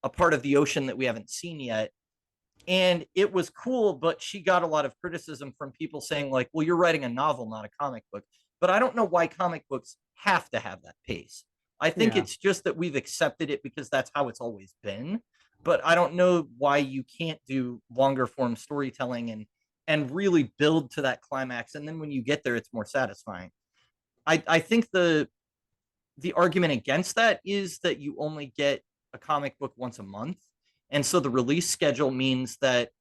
a part of the ocean that we haven't seen yet. And it was cool, but she got a lot of criticism from people saying like, well, you're writing a novel, not a comic book. But I don't know why comic books have to have that pace. I think Yeah. it's just that we've accepted it because that's how it's always been. But I don't know why you can't do longer form storytelling and really build to that climax, and then when you get there it's more satisfying. I think the argument against that is that you only get a comic book once a month. And so the release schedule means that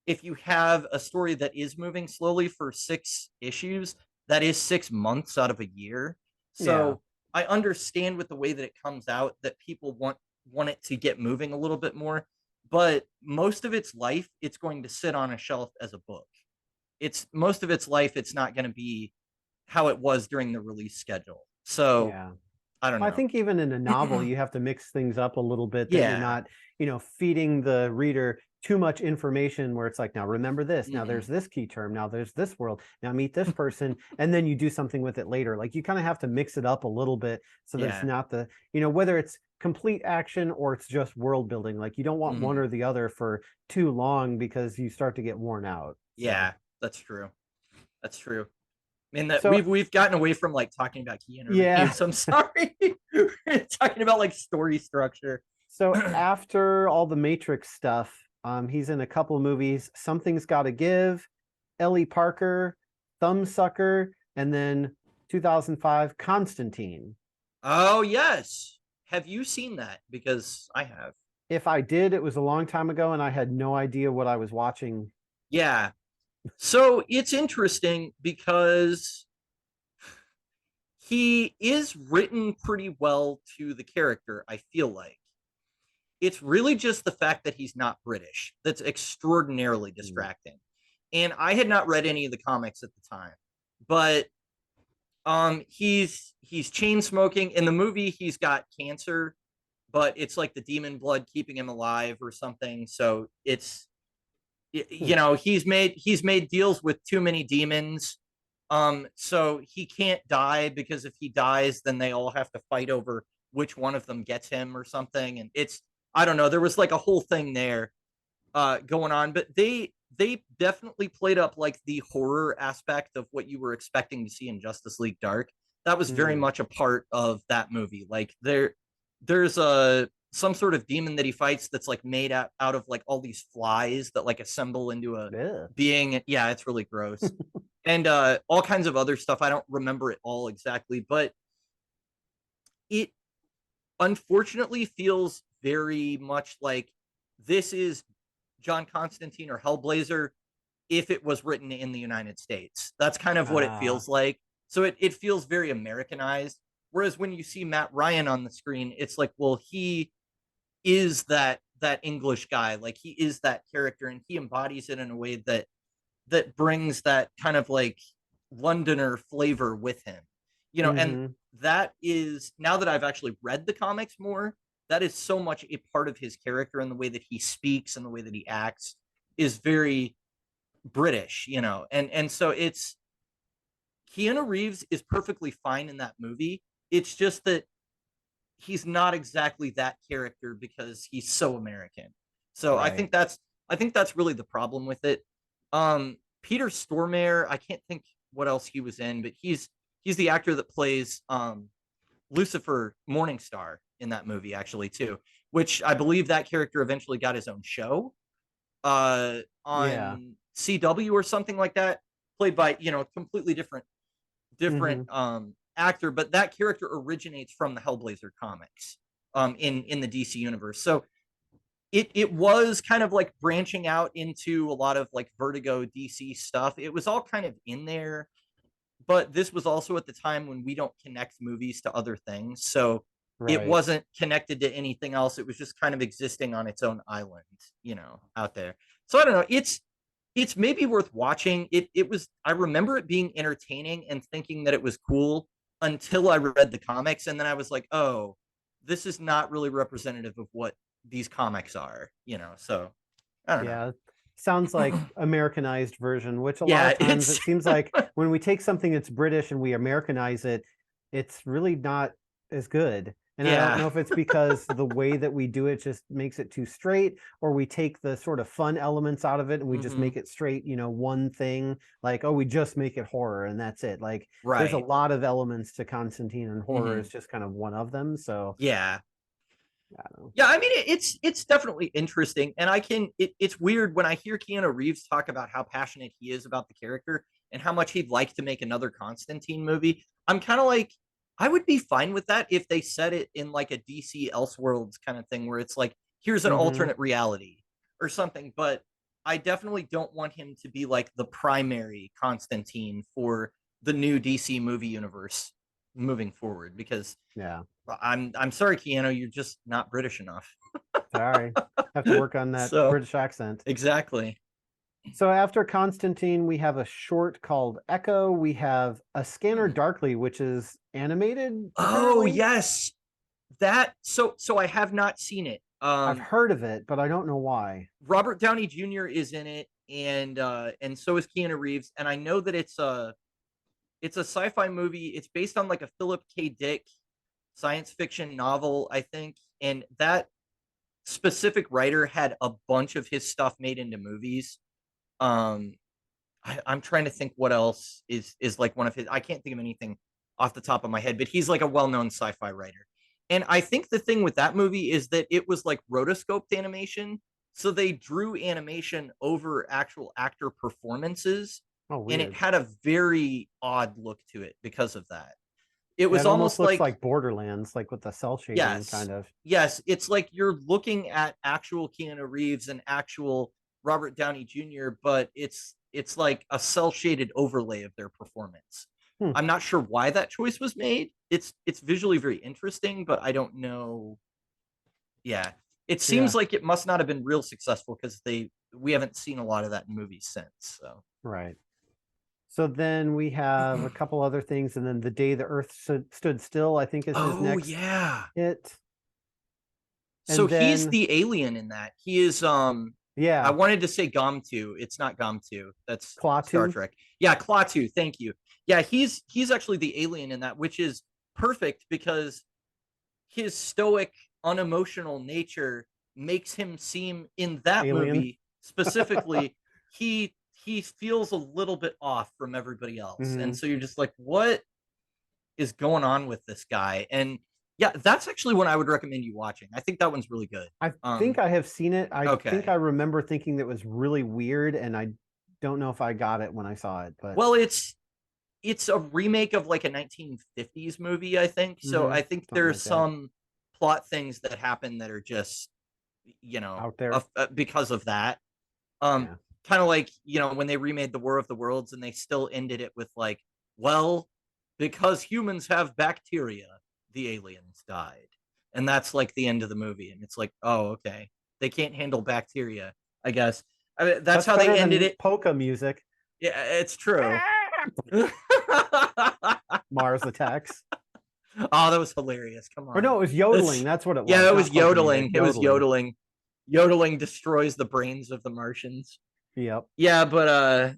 if you have a story that is moving slowly for 6 issues, that is 6 months out of a year. Yeah. So I understand with the way that it comes out that people want it to get moving a little bit more, but most of its life it's going to sit on a shelf as a book. It's most of its life it's not going to be how it was during the release schedule. So Yeah. I don't I know. think even in a novel, you have to mix things up a little bit that you're Yeah. not, feeding the reader too much information where it's like, now remember this, now there's Mhm. this key term, now there's this world, now meet this person, and then you do something with it later. Like you kind of have to mix it up a little bit so that it's Yeah. not whether it's complete action or it's just world building. Like you don't want one Mhm. or the other for too long because you start to get worn out. So, Yeah, that's true. That's true. I mean that so we've gotten away from like talking about Keanu yeah. Reeves. I'm sorry. We're talking about like story structure. So after all the Matrix stuff, he's in a couple of movies. Something's Got to Give, Ellie Parker, Thumbsucker, and then 2005 Constantine. Oh yes. Have you seen that? Because I have. If I did, it was a long time ago, and I had no idea what I was watching. Yeah. So it's interesting because he is written pretty well to the character, I feel like. It's really just the fact that he's not British that's extraordinarily distracting. And I had not read any of the comics at the time, but he's chain smoking. In the movie he's got cancer, but it's like the demon blood keeping him alive or something. So it's he's made deals with too many demons. So he can't die because if he dies then they all have to fight over which one of them gets him or something. And it's, I don't know, there was like a whole thing there going on, but they definitely played up like the horror aspect of what you were expecting to see in Justice League Dark. That was very Hmm. much a part of that movie. Like there's a some sort of demon that he fights that's like made out of like all these flies that like assemble into a Yeah. being. Yeah, it's really gross. And all kinds of other stuff. I don't remember it all exactly, but it unfortunately feels very much like this is John Constantine or Hellblazer if it was written in the United States. That's kind of what it Ah. feels like. So it feels very Americanized. Whereas when you see Matt Ryan on the screen, it's like, well, he is that English guy. Like he is that character and he embodies it in a way that brings that kind of like Londoner flavor with him. And Hmm. that is, now that I've actually read the comics more, that is so much a part of his character, and the way that he speaks and the way that he acts is very British. And so it's Keanu Reeves is perfectly fine in that movie. It's just that he's not exactly that character because he's so American. So Right. I think that's really the problem with it. Peter Stormare, I can't think what else he was in, but he's the actor that plays Lucifer Morningstar in that movie actually too, which I believe that character eventually got his own show Yeah. on CW or something like that, played by, completely different actor, but that character originates from the Hellblazer comics in the DC universe. So it was kind of like branching out into a lot of like Vertigo DC stuff. It was all kind of in there, but this was also at the time when we don't connect movies to other things. So it Right. wasn't connected to anything else. It was just kind of existing on its own island, out there. So I don't know. It's maybe worth watching. It was, I remember it being entertaining and thinking that it was cool until I read the comics, and then I was like, oh, this is not really representative of what these comics are, so I don't know. Yeah. Sounds like Americanized version, which a lot Yeah, of times it's it seems like when we take something that's British and we Americanize it, it's really not as good. And I don't know yeah. if it's because the way that we do it just makes it too straight, or we take the sort of fun elements out of it and we just Mhm. make it straight, one thing, like, oh, we just make it horror and that's it. Like there's a Right. lot of elements to Constantine, and horror Mhm. is just kind of one of them. So Yeah. I don't know. Yeah, I mean it's definitely interesting, and it's weird when I hear Keanu Reeves talk about how passionate he is about the character and how much he'd like to make another Constantine movie. I'm kind of like, I would be fine with that if they set it in like a DC Elseworlds kind of thing where it's like, here's an alternate reality or something, but I definitely don't want him to be like the primary Constantine for the new DC movie universe moving forward, because Yeah. I'm sorry, Keanu, you're just not British enough. Sorry. Have to work on that So British accent. exactly. So after Constantine, we have a short called Echo. We have A Scanner Darkly, which is animated. Oh Apparently. yes, that. So I have not seen it. I've heard of it, but I don't know why. Robert Downey Jr. is in it, and so is Keanu Reeves, and I know that it's a sci-fi movie. It's based on like a Philip K. Dick science fiction novel, I think, and that specific writer had a bunch of his stuff made into movies. Um, I'm trying to think what else is like one of his. I can't think of anything off the top of my head, but he's like a well-known sci-fi writer. And I think the thing with that movie is that it was like rotoscoped animation, so they drew animation over actual actor performances, Oh, and it weird. had a very odd look to it because of that. It Yeah, was it almost almost looks like Borderlands, like with the cell shading, yes, kind of. yes, it's like you're looking at actual Keanu Reeves and actual Robert Downey Jr., but it's like a cell shaded overlay of their performance. Hmm. I'm not sure why that choice was made. It's visually very interesting, but I don't know. Yeah, it seems Yeah. like it must not have been real successful because we haven't seen a lot of that in movies since. So Right. So then we have a couple other things, and then The Day the Earth Stood Still, I think, is his oh next yeah, hit. so And he's then, the alien in that. He is I yeah, wanted to say Gomtu. It's not Gomtu. That's Star Klaatu. Trek. Yeah, Klaatu. Thank you. Yeah, he's actually the alien in that, which is perfect because his stoic, unemotional nature makes him seem in that Alien. movie specifically, he feels a little bit off from everybody else. And so you're just like, what is going on with this guy? And yeah, that's actually one I would recommend you watching. I think that one's really good. I think I have seen it. I think okay. I remember thinking that was really weird, and I don't know if I got it when I saw it. But Well, it's a remake of like a 1950s movie, I think. So I think something there's like that. some plot things that happen that are just, Out there. because of that. Yeah. Kind of like, when they remade the War of the Worlds and they still ended it with like, well, because humans have bacteria, the aliens died. And that's like the end of the movie. And it's like, oh, okay. They can't handle bacteria, I guess. I mean, that's how they better ended than it. polka music. Yeah, it's true. Mars Attacks. Oh, that was hilarious. Come on. Or no, it was yodeling. That's what it was. Yeah, it not was polka yodeling. music, It was yodeling. Yodeling destroys the brains of the Martians. Yep. Yeah, but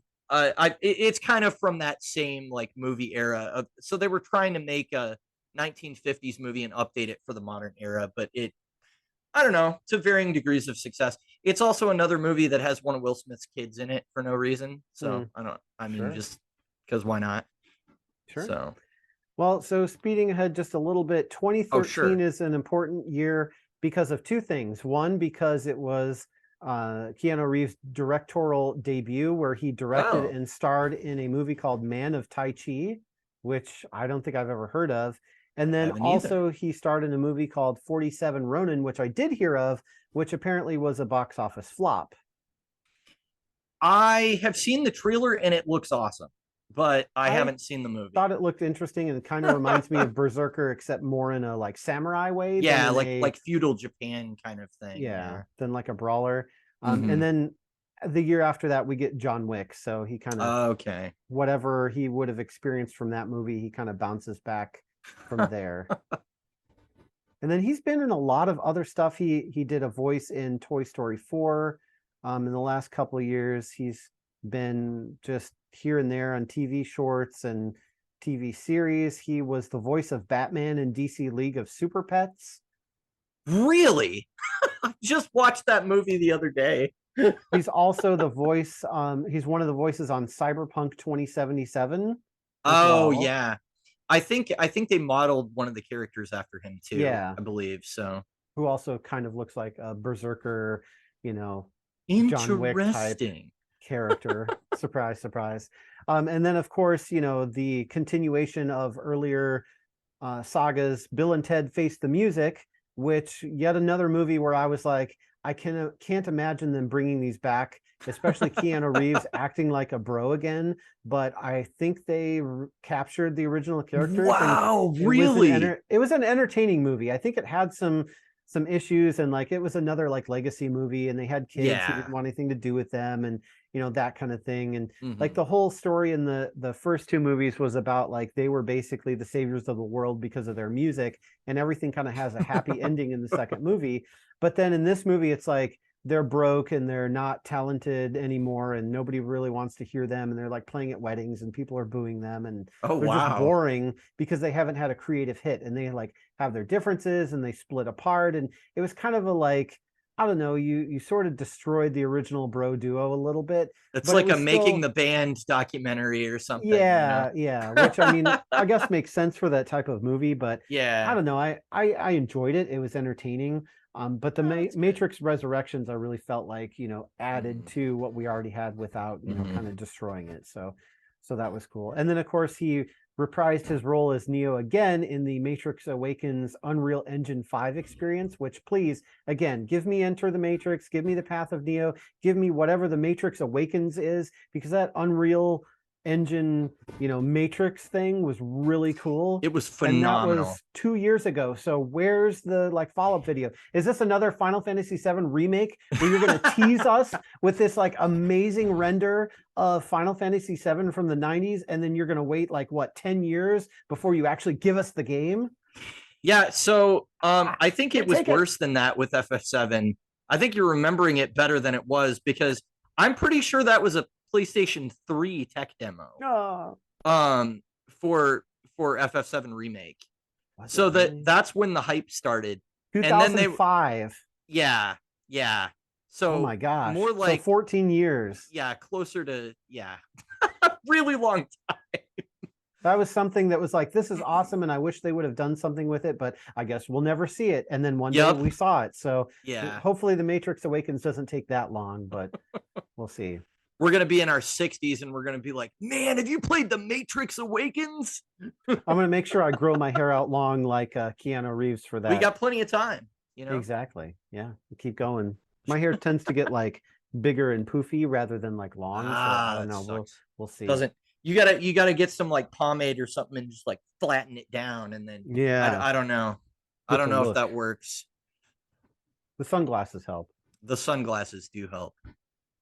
it's kind of from that same like movie era. So they were trying to make a 1950s movie and update it for the modern era, but I don't know, to varying degrees of success. It's also another movie that has one of Will Smith's kids in it for no reason. So I mean, Sure. just because why not? Sure. So, Well, so speeding ahead just a little bit, 2013 sure. is an important year because of two things. One, because it was Keanu Reeves' directorial debut, where he directed Oh. and starred in a movie called Man of Tai Chi, which I don't think I've ever heard of. And then Haven't also either. he starred in a movie called 47 Ronin, which I did hear of, which apparently was a box office flop. I have seen the trailer and it looks awesome, but I haven't seen the movie. Thought it looked interesting and kind of reminds me of Berserker, except more in a like samurai way. Yeah, than in like feudal Japan kind of thing. yeah, than like a brawler. Mhm. And then the year after that, we get John Wick. So he kind of Okay. whatever he would have experienced from that movie, he kind of bounces back from there. And then he's been in a lot of other stuff. He did a voice in Toy Story 4. In the last couple of years, he's been just here and there on TV shorts and TV series. He was the voice of Batman in DC League of Super Pets. Really? I just watched that movie the other day. He's also the voice. He's one of the voices on Cyberpunk 2077. Oh well. yeah. I think they modeled one of the characters after him too. Yeah. I believe so. Who also kind of looks like a berserker, Interesting. John Wick type character. Surprise, surprise. And then of course, the continuation of earlier sagas, Bill and Ted Face the Music, which yet another movie where I was like, I can't imagine them bringing these back, especially Keanu Reeves acting like a bro again. But I think they captured the original characters. Wow, and really? It was an entertaining movie. I think it had some issues, and like it was another like legacy movie, and they had kids who didn't want anything to do with them, and that kind of thing. And like the whole story in the first two movies was about like they were basically the saviors of the world because of their music, and everything kind of has a happy ending in the second movie. But then in this movie, it's like they're broke and they're not talented anymore, and nobody really wants to hear them, and they're like playing at weddings and people are booing them, and they're just boring because they haven't had a creative hit, and they like have their differences and they split apart. And it was kind of a like, I don't know, you sort of destroyed the original bro duo a little bit. It's like a Making the Band documentary or something. Yeah, which I mean, I guess makes sense for that type of movie, but yeah, I don't know. I enjoyed it. It was entertaining. But the Matrix Resurrections, I really felt like, added to what we already had without, kind of destroying it. So that was cool. And then of course he reprised his role as Neo again in the Matrix Awakens Unreal Engine 5 experience, which please, again, give me Enter the Matrix, give me the Path of Neo, give me whatever the Matrix Awakens is, because that Unreal Engine, Matrix thing was really cool. It was phenomenal. And that was 2 years ago. So where's the like follow-up video? Is this another Final Fantasy VII remake where you're going to tease us with this like amazing render of Final Fantasy VII from the 90s, and then you're going to wait like what 10 years before you actually give us the game? Yeah, so I think it was worse than that with FF7. I think you're remembering it better than it was, because I'm pretty sure that was a PlayStation 3 tech demo. For FF7 remake. So that's when the hype started. 2005. And then yeah. So oh my gosh, more like 14 years. Yeah, closer to really long time. That was something that was like, this is awesome, and I wish they would have done something with it, but I guess we'll never see it. And then one day we saw it. So hopefully the Matrix Awakens doesn't take that long, but we'll see. We're going to be in our 60s and we're going to be like, man, have you played The Matrix Awakens? I'm going to make sure I grow my hair out long like Keanu Reeves for that. We got plenty of time, Exactly. Yeah. Keep going. My hair tends to get like bigger and poofy rather than like long. So I don't know. We'll see. You gotta get some like pomade or something and just like flatten it down, and then I don't know. I don't know if that works. The sunglasses help. The sunglasses do help.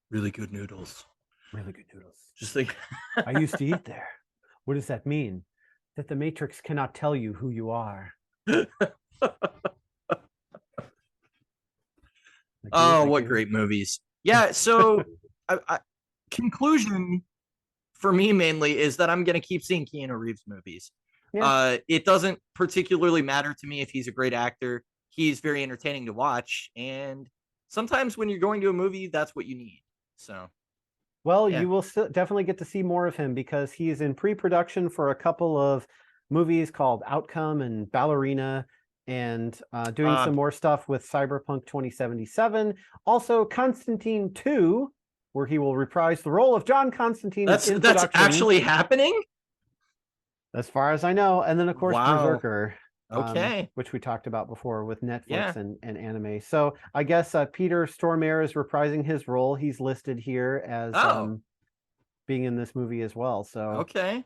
Really good noodles. Really good noodles. Just like I used to eat there. What does that mean? That the Matrix cannot tell you who you are. Oh, what great movies. Yeah, so conclusion for me mainly is that I'm going to keep seeing Keanu Reeves movies. Yeah. It doesn't particularly matter to me if he's a great actor. he's very entertaining to watch. And sometimes when you're going to a movie, that's what you need. So, Well, yeah. you will definitely get to see more of him because he's in pre-production for a couple of movies called Outcome and Ballerina, and doing some more stuff with Cyberpunk 2077. Also, Constantine 2, where he will reprise the role of John Constantine. That's in production, actually happening, as far as I know. And then, of course, Wow. BRZRKR. Okay. Which we talked about before with Netflix Yeah. and anime. So I guess Peter Stormare is reprising his role. He's listed here as being in this movie as well. So Okay.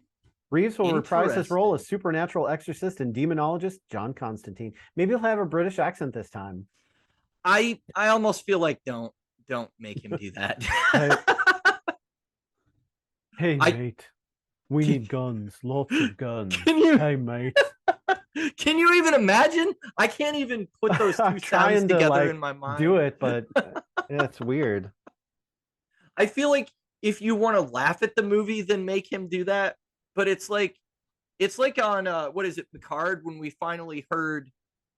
Reeves will reprise his role as Interesting. supernatural exorcist and demonologist John Constantine. Maybe he'll have a British accent this time. I almost feel like don't make him do that. Hey mate, we need guns, lots of guns. Hey mate. Can you even imagine? I can't even put those two sounds together in my mind. Do it, but it's weird. I feel like if you want to laugh at the movie, then make him do that. But it's like on what is it, Picard, when we finally heard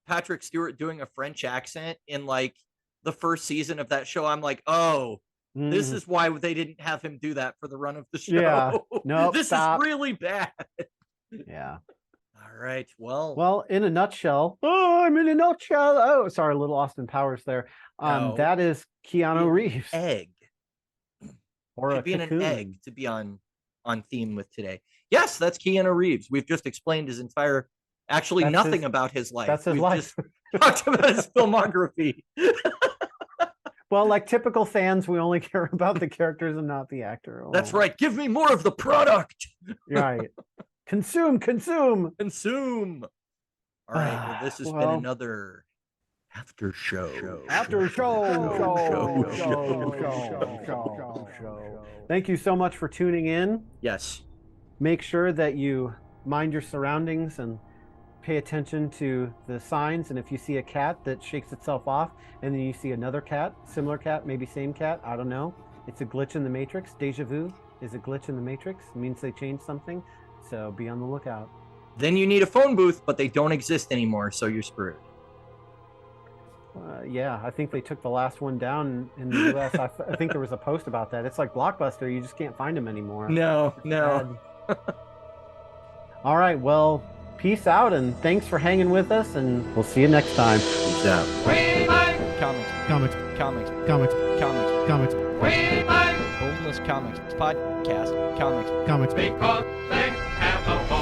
Patrick Stewart doing a French accent in like the first season of that show. I'm like, oh, this is why they didn't have him do that for the run of the show. Yeah. No, this stop. is really bad. Yeah. All right. Well. Well, in a nutshell. Oh, I'm in a nutshell. Oh, sorry, a little Austin Powers there. No. That is Keanu Reeves. Egg. Or Should be in cocoon. an egg to be on theme with today. Yes, that's Keanu Reeves. We've just explained his entire, actually That's nothing his- about his life. That's his We've life. just talked about his filmography. Well, like typical fans, we only care about the characters and not the actor. That's Oh, right. Give me more of the product. Right. Consume. Consume. All right. Well, this has been Well- another after show. After show. Thank you so much for tuning in. Yes. Make sure that you mind your surroundings and pay attention to the signs. And if you see a cat that shakes itself off and then you see another cat, similar cat, maybe same cat, I don't know. It's a glitch in the Matrix. Deja vu is a glitch in the Matrix. It means they changed something. So be on the lookout. Then you need a phone booth, but they don't exist anymore, so you're screwed. Yeah, I think they took the last one down in the US. I think there was a post about that. It's like Blockbuster. You just can't find them anymore. No. All right. Well, peace out and thanks for hanging with us, and we'll see you next time. Peace out. Comics. Homeless Comics Podcast. Comics. Because they have no